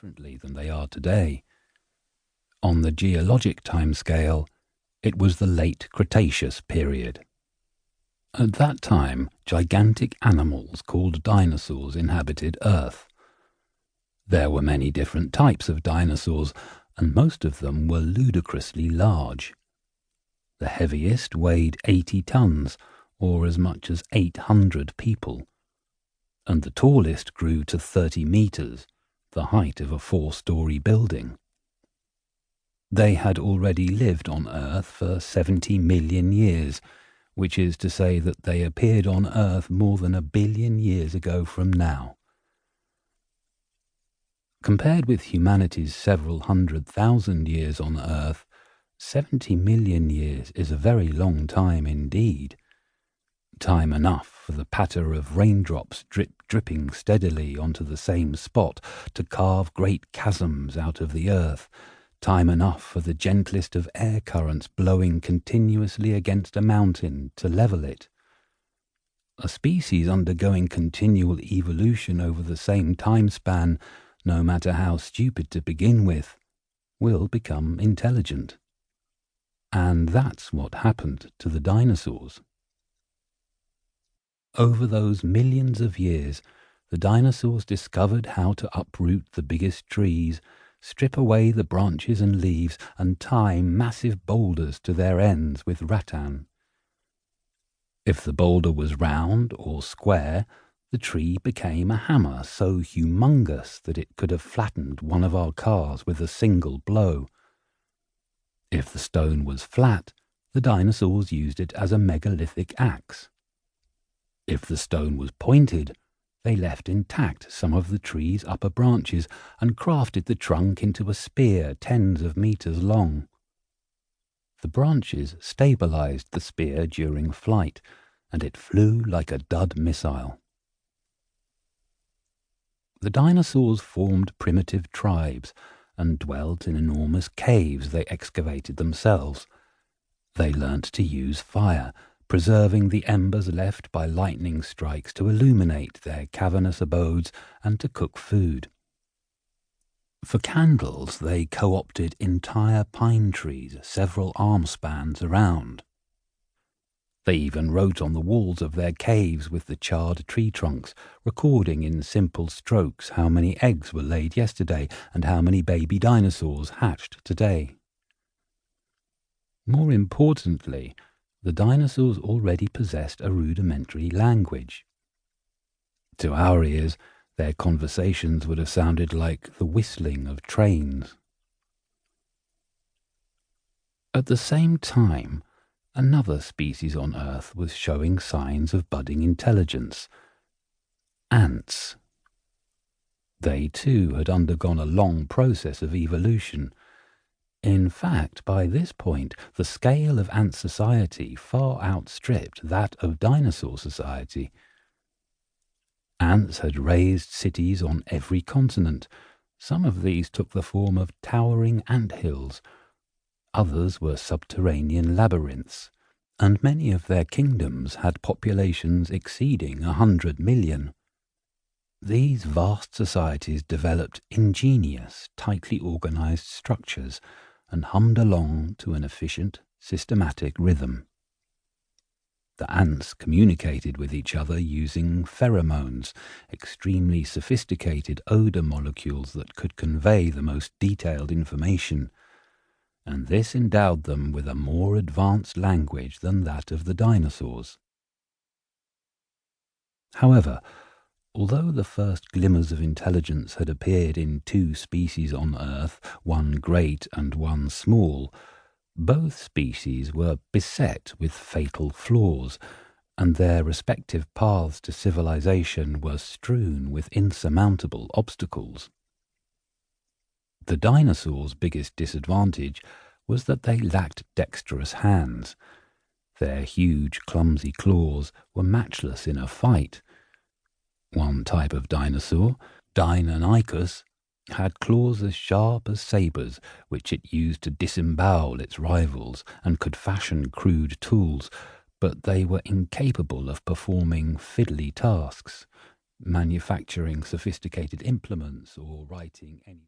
differently than they are today. On the geologic timescale, it was the late Cretaceous period. At that time, gigantic animals called dinosaurs inhabited Earth. There were many different types of dinosaurs, and most of them were ludicrously large. The heaviest weighed 80 tons, or as much as 800 people, and the tallest grew to 30 meters, the height of a 4-story building. They had already lived on Earth for 70 million years, which is to say that they appeared on Earth more than 1 billion years ago from now. Compared with humanity's several 100,000 years on Earth, 70 million years is a very long time indeed. Time enough for the patter of raindrops dripping steadily onto the same spot to carve great chasms out of the earth, time enough for the gentlest of air currents blowing continuously against a mountain to level it. A species undergoing continual evolution over the same time span, no matter how stupid to begin with, will become intelligent. And that's what happened to the dinosaurs. Over those millions of years, the dinosaurs discovered how to uproot the biggest trees, strip away the branches and leaves, and tie massive boulders to their ends with rattan. If the boulder was round or square, the tree became a hammer so humongous that it could have flattened one of our cars with a single blow. If the stone was flat, the dinosaurs used it as a megalithic axe. If the stone was pointed, they left intact some of the tree's upper branches and crafted the trunk into a spear tens of meters long. The branches stabilized the spear during flight, and it flew like a dud missile. The dinosaurs formed primitive tribes and dwelt in enormous caves they excavated themselves. They learnt to use fire, preserving the embers left by lightning strikes to illuminate their cavernous abodes and to cook food. For candles, they co-opted entire pine trees several arm spans around. They even wrote on the walls of their caves with the charred tree trunks, recording in simple strokes how many eggs were laid yesterday and how many baby dinosaurs hatched today. More importantly, the dinosaurs already possessed a rudimentary language. To our ears, their conversations would have sounded like the whistling of trains. At the same time, another species on Earth was showing signs of budding intelligence. Ants. They too had undergone a long process of evolution. In fact, by this point, the scale of ant society far outstripped that of dinosaur society. Ants had raised cities on every continent. Some of these took the form of towering ant hills. Others were subterranean labyrinths, and many of their kingdoms had populations exceeding 100 million. These vast societies developed ingenious, tightly organized structures and hummed along to an efficient, systematic rhythm. The ants communicated with each other using pheromones, extremely sophisticated odor molecules that could convey the most detailed information, and this endowed them with a more advanced language than that of the dinosaurs. However, although the first glimmers of intelligence had appeared in 2 species on Earth, one great and one small, both species were beset with fatal flaws, and their respective paths to civilization were strewn with insurmountable obstacles. The dinosaurs' biggest disadvantage was that they lacked dexterous hands. Their huge, clumsy claws were matchless in a fight. One type of dinosaur, Deinonychus, had claws as sharp as sabres, which it used to disembowel its rivals, and could fashion crude tools, but they were incapable of performing fiddly tasks, manufacturing sophisticated implements, or writing any